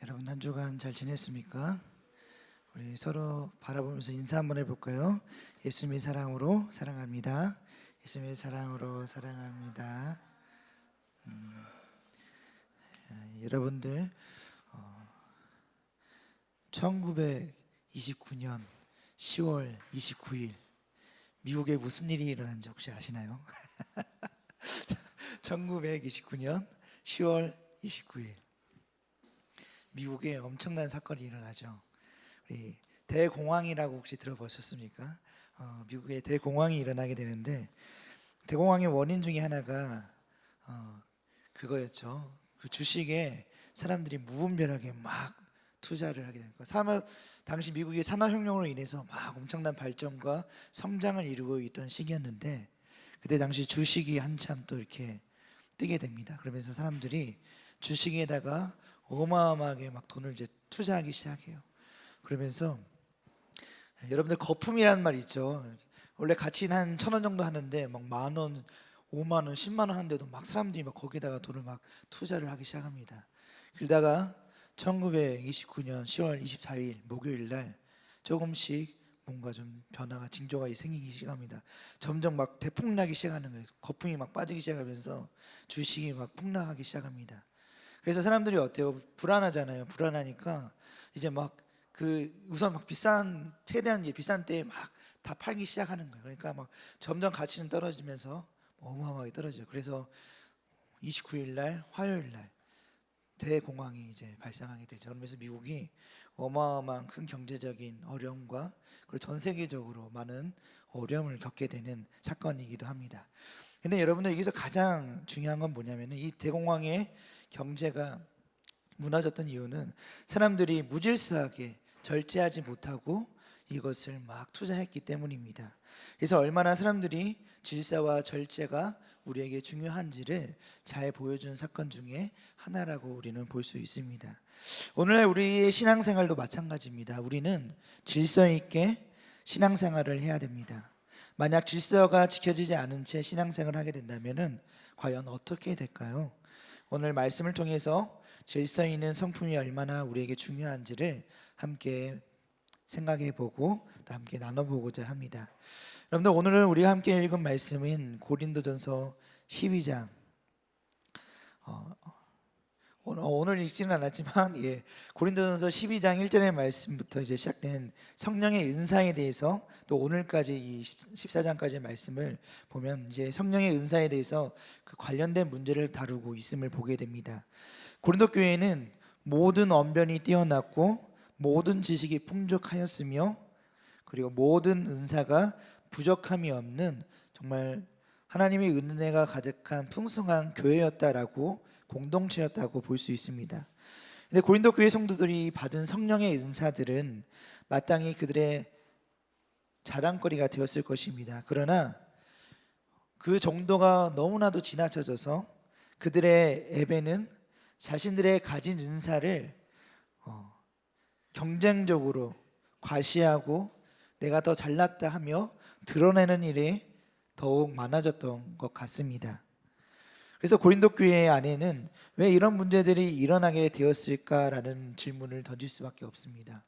여러분 한 주간 잘 지냈습니까? 우리 서로 바라보면서 인사 한번 해볼까요? 예수님의 사랑으로 사랑합니다. 예수님의 사랑으로 사랑합니다. 여러분들 1929년 10월 29일 미국에 무슨 일이 일어난지 혹시 아시나요? 1929년 10월 29일 미국에 엄청난 사건이 일어나죠. 우리 대공황이라고 혹시 들어보셨습니까? 미국에 대공황이 일어나게 되는데 대공황의 원인 중에 하나가 그거였죠. 그 주식에 사람들이 무분별하게 막 투자를 하게 되니까 당시 미국의 산업혁명으로 인해서 막 엄청난 발전과 성장을 이루고 있던 시기였는데 그때 당시 주식이 한참 또 이렇게 뜨게 됩니다. 그러면서 사람들이 주식에다가 어마어마하게 막 돈을 이제 투자하기 시작해요. 그러면서 여러분들 거품이라는 말 있죠. 원래 가치는 한 1,000원 정도 하는데 막 10,000원, 50,000원, 10만 원 하는데도 막 사람들이 막 거기다가 돈을 막 투자를 하기 시작합니다. 그러다가 1929년 10월 24일 목요일 날 조금씩 뭔가 좀 변화가 징조가 생기기 시작합니다. 점점 막 대폭락이 시작하는 거예요. 거품이 막 빠지기 시작하면서 주식이 막 폭락하기 시작합니다. 그래서 사람들이 어때요? 불안하잖아요. 불안하니까 이제 막 우선 막 최대한 이제 비싼 때에 막 다 팔기 시작하는 거예요. 그러니까 막 점점 가치는 떨어지면서 어마어마하게 떨어져요. 그래서 29일 날 화요일 날 대공황이 이제 발생하게 되죠. 그러면서 미국이 어마어마한 큰 경제적인 어려움과 그리고 전 세계적으로 많은 어려움을 겪게 되는 사건이기도 합니다. 근데 여러분들 여기서 가장 중요한 건 뭐냐면은 이 대공황의 경제가 무너졌던 이유는 사람들이 무질서하게 절제하지 못하고 이것을 막 투자했기 때문입니다. 그래서 얼마나 사람들이 질서와 절제가 우리에게 중요한지를 잘 보여준 사건 중에 하나라고 우리는 볼 수 있습니다. 오늘날 우리의 신앙생활도 마찬가지입니다. 우리는 질서 있게 신앙생활을 해야 됩니다. 만약 질서가 지켜지지 않은 채 신앙생활을 하게 된다면 과연 어떻게 될까요? 오늘 말씀을 통해서 질서 있는 성품이 얼마나 우리에게 중요한지를 함께 생각해 보고 또 함께 나눠보고자 합니다. 여러분들 오늘은 우리가 함께 읽은 말씀인 고린도전서 12장 오늘 읽지는 않았지만 고린도전서 12장 1절의 말씀부터 이제 시작된 성령의 은사에 대해서 또 오늘까지 이 14장까지의 말씀을 보면 이제 성령의 은사에 대해서 그 관련된 문제를 다루고 있음을 보게 됩니다. 고린도 교회는 모든 언변이 뛰어났고 모든 지식이 풍족하였으며 그리고 모든 은사가 부족함이 없는 정말 하나님의 은혜가 가득한 풍성한 교회였다라고 공동체였다고 볼 수 있습니다. 근데 고린도 교회 성도들이 받은 성령의 은사들은 마땅히 그들의 자랑거리가 되었을 것입니다. 그러나 그 정도가 너무나도 지나쳐져서 그들의 예배는 자신들의 가진 은사를 경쟁적으로 과시하고 내가 더 잘났다 하며 드러내는 일이 더욱 많아졌던 것 같습니다. 그래서 고린도 교회 안에는 왜 이런 문제들이 일어나게 되었을까라는 질문을 던질 수밖에 없습니다.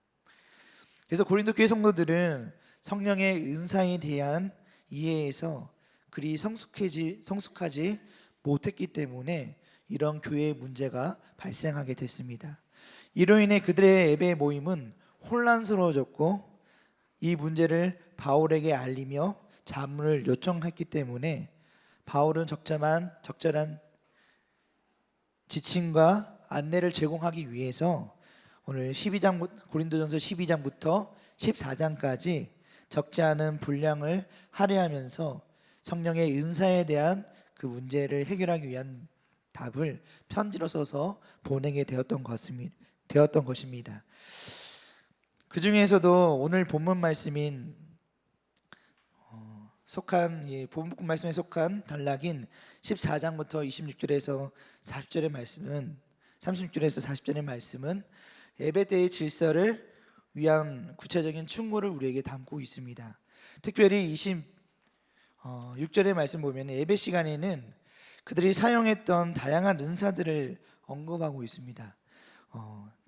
그래서 고린도 교회 성도들은 성령의 은사에 대한 이해에서 그리 성숙하지 못했기 때문에 이런 교회의 문제가 발생하게 됐습니다. 이로 인해 그들의 예배 모임은 혼란스러워졌고 이 문제를 바울에게 알리며 자문을 요청했기 때문에 바울은 적절한 지침과 안내를 제공하기 위해서 오늘 고린도전서 12장부터 14장까지 적지 않은 분량을 할애하면서 성령의 은사에 대한 그 문제를 해결하기 위한 답을 편지로 써서 보내게 되었던 것입니다. 그 중에서도 오늘 본문 말씀인 본문 말씀에 속한 단락인 14장부터 26절에서 40절의 말씀은 36절에서 40절의 말씀은 예배 때의 질서를 위한 구체적인 충고를 우리에게 담고 있습니다. 특별히 26절의 말씀 보면 예배 시간에는 그들이 사용했던 다양한 은사들을 언급하고 있습니다.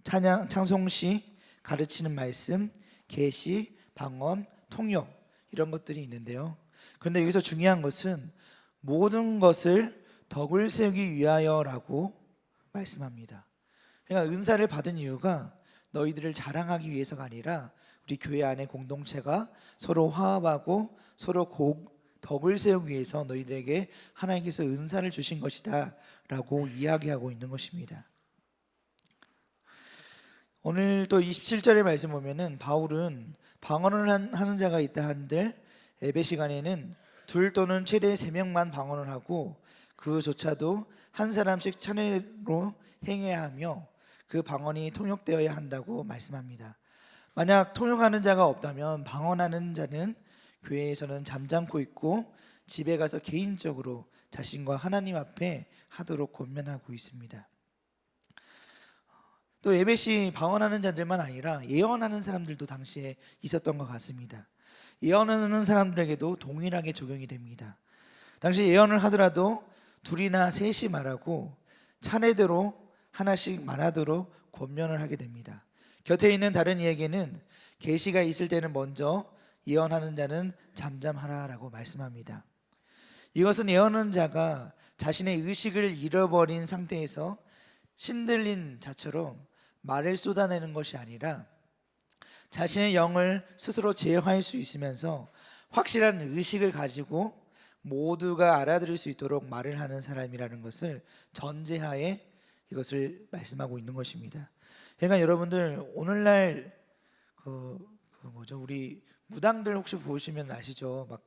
찬양, 찬송시, 가르치는 말씀, 계시, 방언, 통역 이런 것들이 있는데요. 그런데 여기서 중요한 것은 모든 것을 덕을 세우기 위하여라고 말씀합니다. 그러니까 은사를 받은 이유가 너희들을 자랑하기 위해서가 아니라 우리 교회 안의 공동체가 서로 화합하고 서로 덕을 세우기 위해서 너희들에게 하나님께서 은사를 주신 것이다 라고 이야기하고 있는 것입니다. 오늘 또 27절의 말씀 보면은 바울은 방언을 하는 자가 있다 한들 예배 시간에는 둘 또는 최대 3명만 방언을 하고 그조차도 한 사람씩 차례로 행해야 하며 그 방언이 통역되어야 한다고 말씀합니다. 만약 통역하는 자가 없다면 방언하는 자는 교회에서는 잠잠고 있고 집에 가서 개인적으로 자신과 하나님 앞에 하도록 권면하고 있습니다. 또 예배 시 방언하는 자들만 아니라 예언하는 사람들도 당시에 있었던 것 같습니다. 예언하는 사람들에게도 동일하게 적용이 됩니다. 당시 예언을 하더라도 둘이나 셋이 말하고 차례대로 하나씩 말하도록 권면을 하게 됩니다. 곁에 있는 다른 이에게는 계시가 있을 때는 먼저 예언하는 자는 잠잠하라라고 말씀합니다. 이것은 예언하는 자가 자신의 의식을 잃어버린 상태에서 신들린 자처럼 말을 쏟아내는 것이 아니라 자신의 영을 스스로 제어할 수 있으면서 확실한 의식을 가지고 모두가 알아들을 수 있도록 말을 하는 사람이라는 것을 전제하에 이것을 말씀하고 있는 것입니다. 그러니까 여러분들 오늘날 우리 무당들 혹시 보시면 아시죠? 막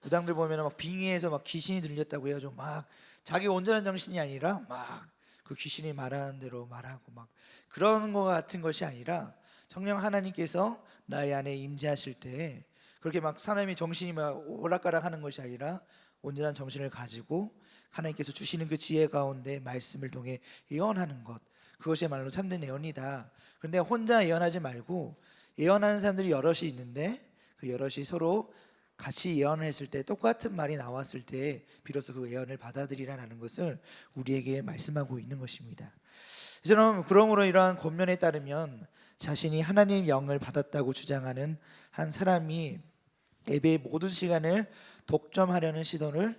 무당들 보면 막 빙의해서 막 귀신이 들렸다고 해가지고 막 자기 온전한 정신이 아니라 막 그 귀신이 말하는 대로 말하고 막 그런 것 같은 것이 아니라 성령 하나님께서 나의 안에 임재하실 때 그렇게 막 사람이 정신이 막 오락가락하는 것이 아니라 온전한 정신을 가지고 하나님께서 주시는 그 지혜 가운데 말씀을 통해 예언하는 것, 그것이야말로 참된 예언이다. 그런데 혼자 예언하지 말고 예언하는 사람들이 여럿이 있는데 그 여럿이 서로 같이 예언을 했을 때 똑같은 말이 나왔을 때 비로소 그 예언을 받아들이라는 것을 우리에게 말씀하고 있는 것입니다. 저는 그러므로 이러한 권면에 따르면 자신이 하나님 영을 받았다고 주장하는 한 사람이 예배의 모든 시간을 독점하려는 시도를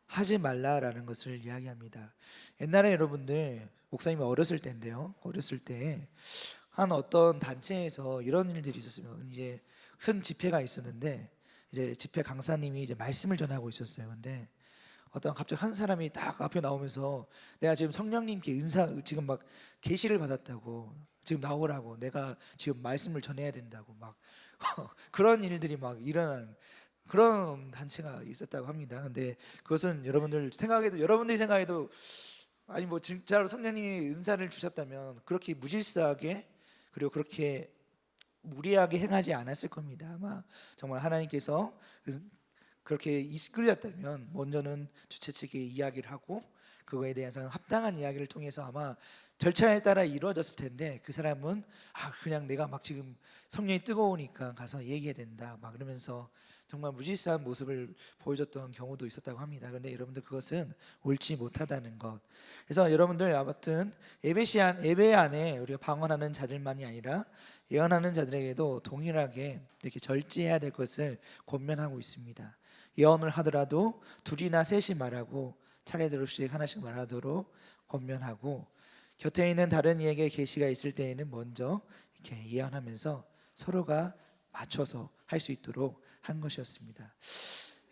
하지 말라라는 것을 이야기합니다. 옛날에 여러분들 목사님이 어렸을 때인데요. 어렸을 때 한 어떤 단체에서 이런 일들이 있었어요. 이제 큰 집회가 있었는데 이제 집회 강사님이 이제 말씀을 전하고 있었어요. 근데 갑자기 한 사람이 딱 앞에 나오면서 내가 지금 성령님께 지금 막 계시를 받았다고 지금 나오라고 내가 지금 말씀을 전해야 된다고 막 그런 일들이 막 일어나는 그런 단체가 있었다고 합니다. 근데 그것은 여러분들이 생각해도 아니 뭐 진짜로 성령님이 은사를 주셨다면 그렇게 무질서하게 그리고 그렇게 무리하게 행하지 않았을 겁니다. 아마 정말 하나님께서 그렇게 이끌렸다면 먼저는 주최 측에 이야기를 하고 그거에 대해서 합당한 이야기를 통해서 아마 절차에 따라 이루어졌을 텐데 그 사람은 그냥 내가 막 지금 성령이 뜨거우니까 가서 얘기해야 된다 막 그러면서 정말 무질서한 모습을 보여줬던 경우도 있었다고 합니다. 그런데 여러분들 그것은 옳지 못하다는 것. 그래서 여러분들 아무튼 예배 안에 우리가 방언하는 자들만이 아니라 예언하는 자들에게도 동일하게 이렇게 절제해야 될 것을 권면하고 있습니다. 예언을 하더라도 둘이나 셋이 말하고 차례대로씩 하나씩 말하도록 권면하고 곁에 있는 다른 이에게 계시가 있을 때에는 먼저 이렇게 예언하면서 서로가 맞춰서 할 수 있도록 한 것이었습니다.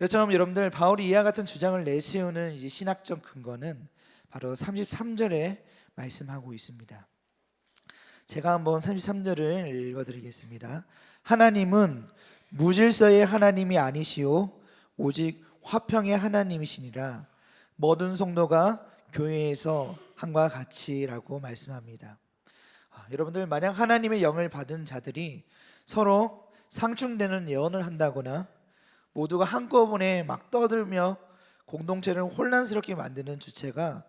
이처럼 여러분들 바울이 이와 같은 주장을 내세우는 이제 신학적 근거는 바로 33절에 말씀하고 있습니다. 제가 한번 33절을 읽어드리겠습니다. 하나님은 무질서의 하나님이 아니시오 오직 화평의 하나님이시니라 모든 성도가 교회에서 한과 같이라고 말씀합니다. 여러분들 만약 하나님의 영을 받은 자들이 서로 상충되는 예언을 한다거나 모두가 한꺼번에 막 떠들며 공동체를 혼란스럽게 만드는 주체가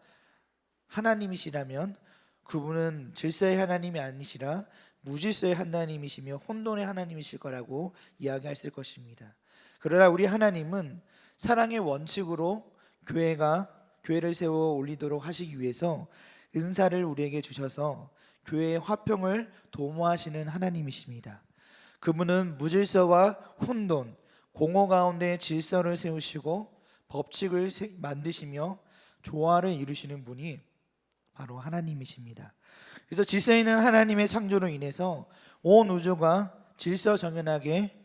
하나님이시라면 그분은 질서의 하나님이 아니시라 무질서의 하나님이시며 혼돈의 하나님이실 거라고 이야기했을 것입니다. 그러나 우리 하나님은 사랑의 원칙으로 교회를 세워 올리도록 하시기 위해서 은사를 우리에게 주셔서 교회의 화평을 도모하시는 하나님이십니다. 그분은 무질서와 혼돈, 공허 가운데 질서를 세우시고 법칙을 만드시며 조화를 이루시는 분이 바로 하나님이십니다. 그래서 질서 있는 하나님의 창조로 인해서 온 우주가 질서정연하게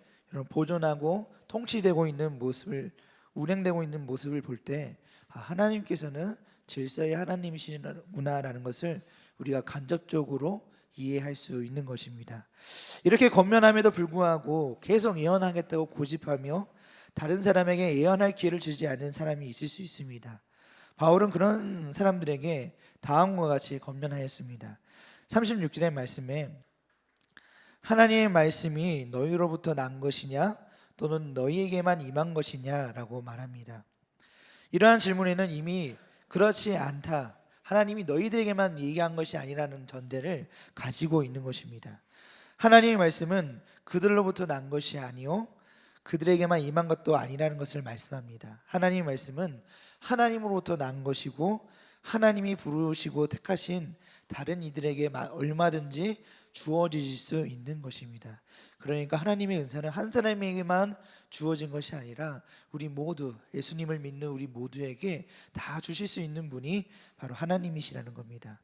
보존하고 통치되고 있는 모습을, 운행되고 있는 모습을 볼 때 하나님께서는 질서의 하나님이시구나라는 것을 우리가 간접적으로 이해할 수 있는 것입니다. 이렇게 권면함에도 불구하고 계속 예언하겠다고 고집하며 다른 사람에게 예언할 기회를 주지 않는 사람이 있을 수 있습니다. 바울은 그런 사람들에게 다음과 같이 권면하였습니다. 36절의 말씀에 하나님의 말씀이 너희로부터 난 것이냐 또는 너희에게만 임한 것이냐 라고 말합니다. 이러한 질문에는 이미 그렇지 않다, 하나님이 너희들에게만 얘기한 것이 아니라는 전제를 가지고 있는 것입니다. 하나님의 말씀은 그들로부터 난 것이 아니요 그들에게만 임한 것도 아니라는 것을 말씀합니다. 하나님의 말씀은 하나님으로부터 난 것이고 하나님이 부르시고 택하신 다른 이들에게 얼마든지 주어질 수 있는 것입니다. 그러니까 하나님의 은사는 한 사람에게만 주어진 것이 아니라 우리 모두, 예수님을 믿는 우리 모두에게 다 주실 수 있는 분이 바로 하나님이시라는 겁니다.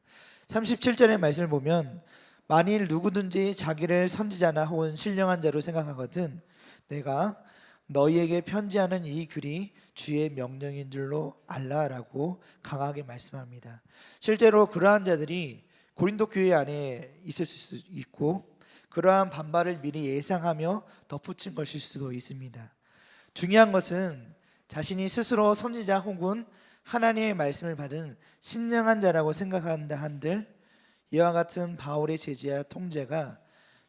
37절의 말씀을 보면 만일 누구든지 자기를 선지자나 혹은 신령한 자로 생각하거든 내가 너희에게 편지하는 이 글이 주의 명령인 줄로 알라라고 강하게 말씀합니다. 실제로 그러한 자들이 고린도 교회 안에 있을 수도 있고 그러한 반발을 미리 예상하며 덧붙인 것일 수도 있습니다. 중요한 것은 자신이 스스로 선지자 혹은 하나님의 말씀을 받은 신령한 자라고 생각한다 한들 이와 같은 바울의 제지와 통제가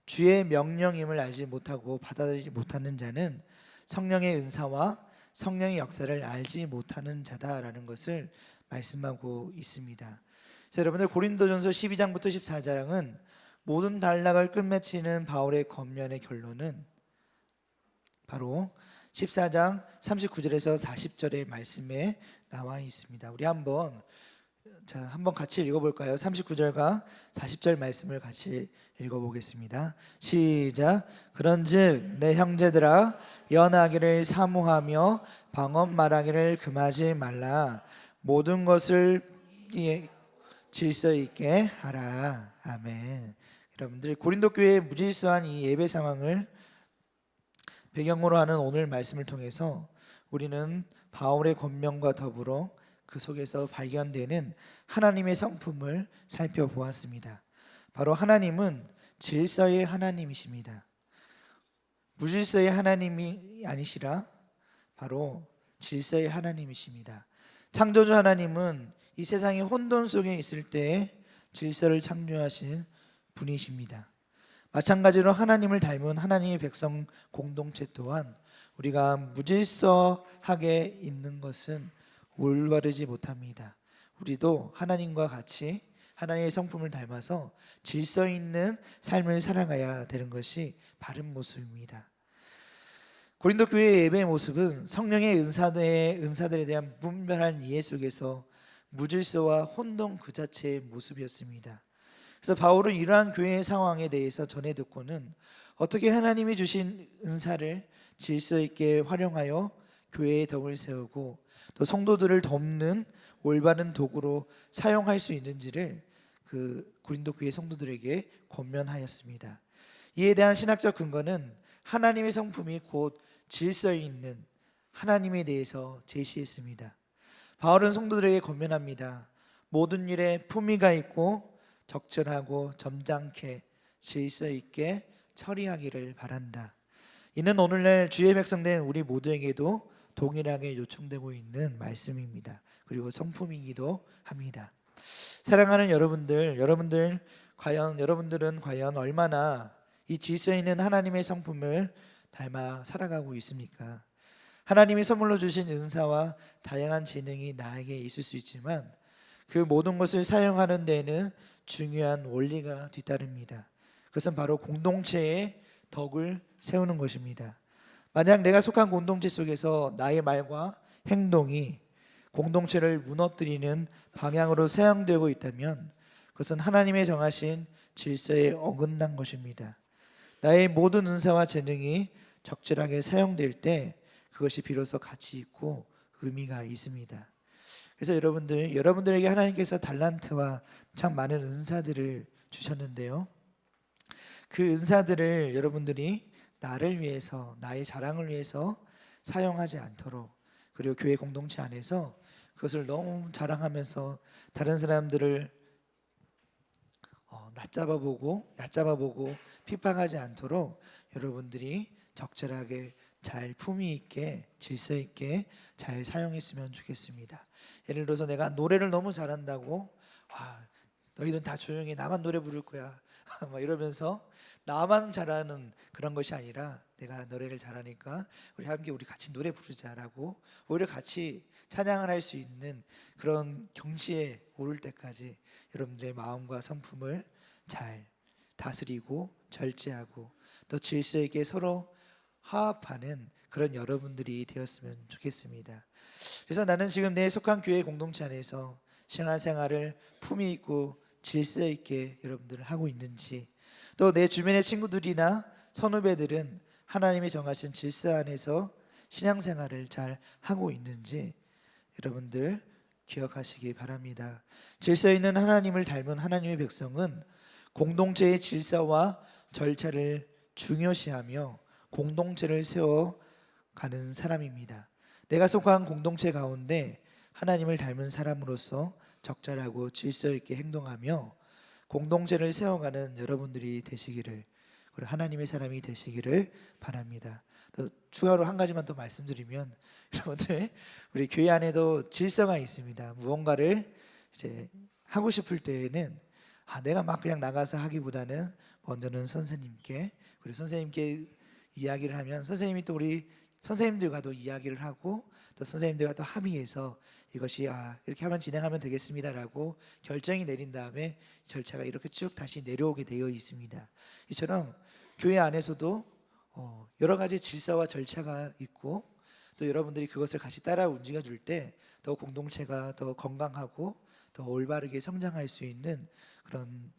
주의 명령임을 알지 못하고 받아들이지 못하는 자는 성령의 은사와 성령의 역사를 알지 못하는 자다라는 것을 말씀하고 있습니다. 자, 여러분들 고린도전서 12장부터 14장은 모든 단락을 끝맺히는 바울의 권면의 결론은 바로 14장 39절에서 40절의 말씀에 나와 있습니다. 우리 한번 같이 읽어볼까요? 39절과 40절 말씀을 같이 읽어보겠습니다. 시작. 그런즉 내 형제들아 연하기를 사모하며 방언 말하기를 금하지 말라. 모든 것을 질서 있게 하라. 아멘. 여러분들 고린도 교회의 무질서한 이 예배 상황을 배경으로 하는 오늘 말씀을 통해서 우리는 바울의 권면과 더불어 그 속에서 발견되는 하나님의 성품을 살펴보았습니다. 바로 하나님은 질서의 하나님이십니다. 무질서의 하나님이 아니시라 바로 질서의 하나님이십니다. 창조주 하나님은 이 세상의 혼돈 속에 있을 때 질서를 창조하신 분이십니다. 마찬가지로 하나님을 닮은 하나님의 백성 공동체 또한 우리가 무질서하게 있는 것은 올바르지 못합니다. 우리도 하나님과 같이 하나님의 성품을 닮아서 질서 있는 삶을 살아가야 되는 것이 바른 모습입니다. 고린도 교회의 예배의 모습은 성령의 은사들에 대한 분별한 이해 속에서 무질서와 혼돈 그 자체의 모습이었습니다. 그래서 바울은 이러한 교회의 상황에 대해서 전해 듣고는 어떻게 하나님이 주신 은사를 질서 있게 활용하여 교회의 덕을 세우고 또 성도들을 돕는 올바른 도구로 사용할 수 있는지를 그 고린도 교회 성도들에게 권면하였습니다. 이에 대한 신학적 근거는 하나님의 성품이 곧 질서 있는 하나님에 대해서 제시했습니다. 바울은 성도들에게 권면합니다. 모든 일에 품위가 있고 적절하고 점잖게 질서 있게 처리하기를 바란다. 이는 오늘날 주의 백성된 우리 모두에게도 동일하게 요청되고 있는 말씀입니다. 그리고 성품이기도 합니다. 사랑하는 여러분들은 과연 얼마나 이 질서 있는 하나님의 성품을 닮아 살아가고 있습니까? 하나님이 선물로 주신 은사와 다양한 재능이 나에게 있을 수 있지만 그 모든 것을 사용하는 데에는 중요한 원리가 뒤따릅니다. 그것은 바로 공동체의 덕을 세우는 것입니다. 만약 내가 속한 공동체 속에서 나의 말과 행동이 공동체를 무너뜨리는 방향으로 사용되고 있다면 그것은 하나님의 정하신 질서에 어긋난 것입니다. 나의 모든 은사와 재능이 적절하게 사용될 때 그것이 비로소 가치 있고 의미가 있습니다. 그래서 여러분들에게 하나님께서 달란트와 참 많은 은사들을 주셨는데요. 그 은사들을 여러분들이 나를 위해서, 나의 자랑을 위해서 사용하지 않도록, 그리고 교회 공동체 안에서 그것을 너무 자랑하면서 다른 사람들을 얕잡아보고 핍박하지 않도록 여러분들이 적절하게 잘 품위 있게 질서 있게 잘 사용했으면 좋겠습니다. 예를 들어서 내가 노래를 너무 잘한다고 너희들은 다 조용히 나만 노래 부를 거야 막 이러면서 나만 잘하는 그런 것이 아니라 내가 노래를 잘하니까 우리 같이 노래 부르자라고 오히려 같이 찬양을 할 수 있는 그런 경지에 오를 때까지 여러분들의 마음과 성품을 잘 다스리고 절제하고 또 질서 있게 서로 화합하는 그런 여러분들이 되었으면 좋겠습니다. 그래서 나는 지금 내 속한 교회 공동체 안에서 신앙생활을 품위 있고 질서 있게 여러분들을 하고 있는지, 또 내 주변의 친구들이나 선후배들은 하나님이 정하신 질서 안에서 신앙생활을 잘 하고 있는지 여러분들 기억하시기 바랍니다. 질서 있는 하나님을 닮은 하나님의 백성은 공동체의 질서와 절차를 중요시하며 공동체를 세워가는 사람입니다. 내가 속한 공동체 가운데 하나님을 닮은 사람으로서 적절하고 질서 있게 행동하며 공동체를 세워가는 여러분들이 되시기를, 그리고 하나님의 사람이 되시기를 바랍니다. 또 추가로 한 가지만 더 말씀드리면, 여러분들 우리 교회 안에도 질서가 있습니다. 무언가를 이제 하고 싶을 때에는 내가 막 그냥 나가서 하기보다는 먼저는 선생님께, 그리고 선생님께 이야기를 하면 선생님이 또 우리 선생님들과도 이야기를 하고 또 선생님들과 또 합의해서 이것이 이렇게 하면 진행하면 되겠습니다라고 결정이 내린 다음에 절차가 이렇게 쭉 다시 내려오게 되어 있습니다. 이처럼 교회 안에서도 여러 가지 질서와 절차가 있고 또 여러분들이 그것을 같이 따라 움직여 줄 때 더 공동체가 더 건강하고 더 올바르게 성장할 수 있는 그런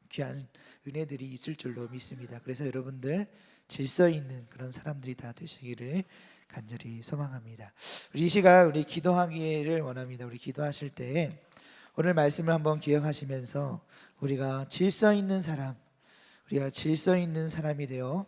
귀한 은혜들이 있을 줄로 믿습니다. 그래서 여러분들 질서 있는 그런 사람들이 다 되시기를 간절히 소망합니다. 이 시간 우리 기도하기를 원합니다. 우리 기도하실 때에 오늘 말씀을 한번 기억하시면서 우리가 질서 있는 사람이 되어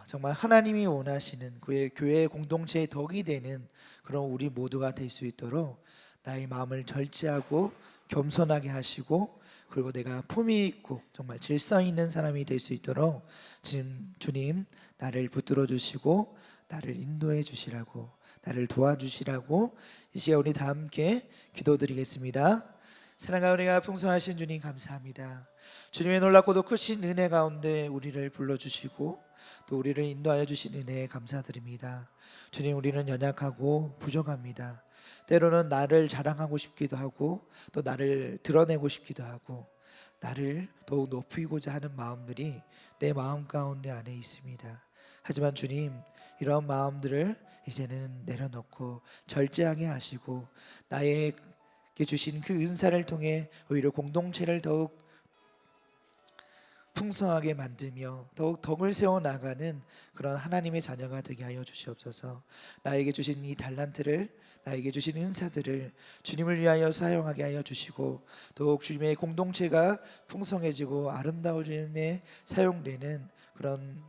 정말 하나님이 원하시는 교회 공동체의 덕이 되는 그런 우리 모두가 될 수 있도록 나의 마음을 절제하고 겸손하게 하시고, 그리고 내가 품위 있고 정말 질서 있는 사람이 될 수 있도록 지금 주님 나를 붙들어 주시고 나를 인도해 주시라고, 나를 도와주시라고 이 시간 우리 다 함께 기도드리겠습니다. 사랑과 은혜가 풍성하신 주님 감사합니다. 주님의 놀랍고도 크신 은혜 가운데 우리를 불러주시고 또 우리를 인도하여 주신 은혜에 감사드립니다. 주님, 우리는 연약하고 부족합니다. 때로는 나를 자랑하고 싶기도 하고 또 나를 드러내고 싶기도 하고 나를 더욱 높이고자 하는 마음들이 내 마음 가운데 안에 있습니다. 하지만 주님, 이런 마음들을 이제는 내려놓고 절제하게 하시고 나에게 주신 그 은사를 통해 오히려 공동체를 더욱 풍성하게 만들며 더욱 덕을 세워 나가는 그런 하나님의 자녀가 되게 하여 주시옵소서. 나에게 주신 이 달란트를, 나에게 주신 은사들을 주님을 위하여 사용하게 하여 주시고 더욱 주님의 공동체가 풍성해지고 아름다워짐에 사용되는 그런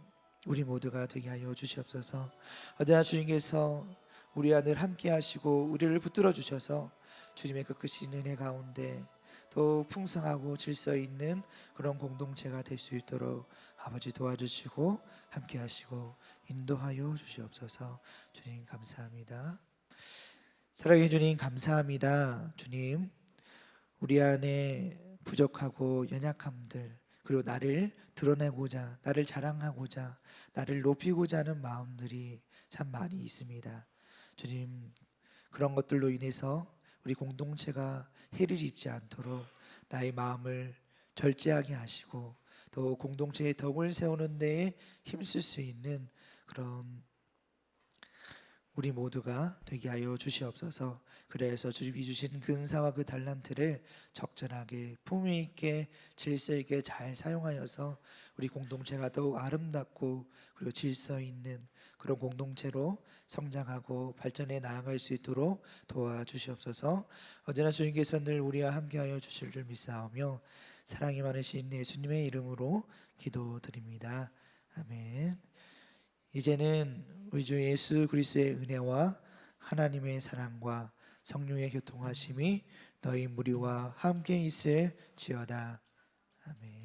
우리 모두가 되게 하여 주시옵소서. 언제나 주님께서 우리와 늘 함께 하시고 우리를 붙들어 주셔서 주님의 그 크신 은혜 가운데 더욱 풍성하고 질서 있는 그런 공동체가 될 수 있도록 아버지 도와주시고 함께 하시고 인도하여 주시옵소서. 주님 감사합니다. 사랑해 주님 감사합니다. 주님, 우리 안에 부족하고 연약함들, 그리고 나를 드러내고자, 나를 자랑하고자, 나를 높이고자 하는 마음들이 참 많이 있습니다. 주님, 그런 것들로 인해서 우리 공동체가 해를 입지 않도록 나의 마음을 절제하게 하시고 또 공동체의 덕을 세우는 데에 힘쓸 수 있는 그런 우리 모두가 되게 하여 주시옵소서. 그래서 주님이 주신 근사와 그 달란트를 적절하게 품위 있게 질서 있게 잘 사용하여서 우리 공동체가 더욱 아름답고 그리고 질서 있는 그런 공동체로 성장하고 발전해 나아갈 수 있도록 도와주시옵소서. 언제나 주님께서 늘 우리와 함께하여 주실 줄 믿사오며 사랑이 많으신 예수님의 이름으로 기도드립니다. 아멘. 이제는 우리 주 예수 그리스도의 은혜와 하나님의 사랑과 성령의 교통하심이 너희 무리와 함께 있을지어다. 아멘.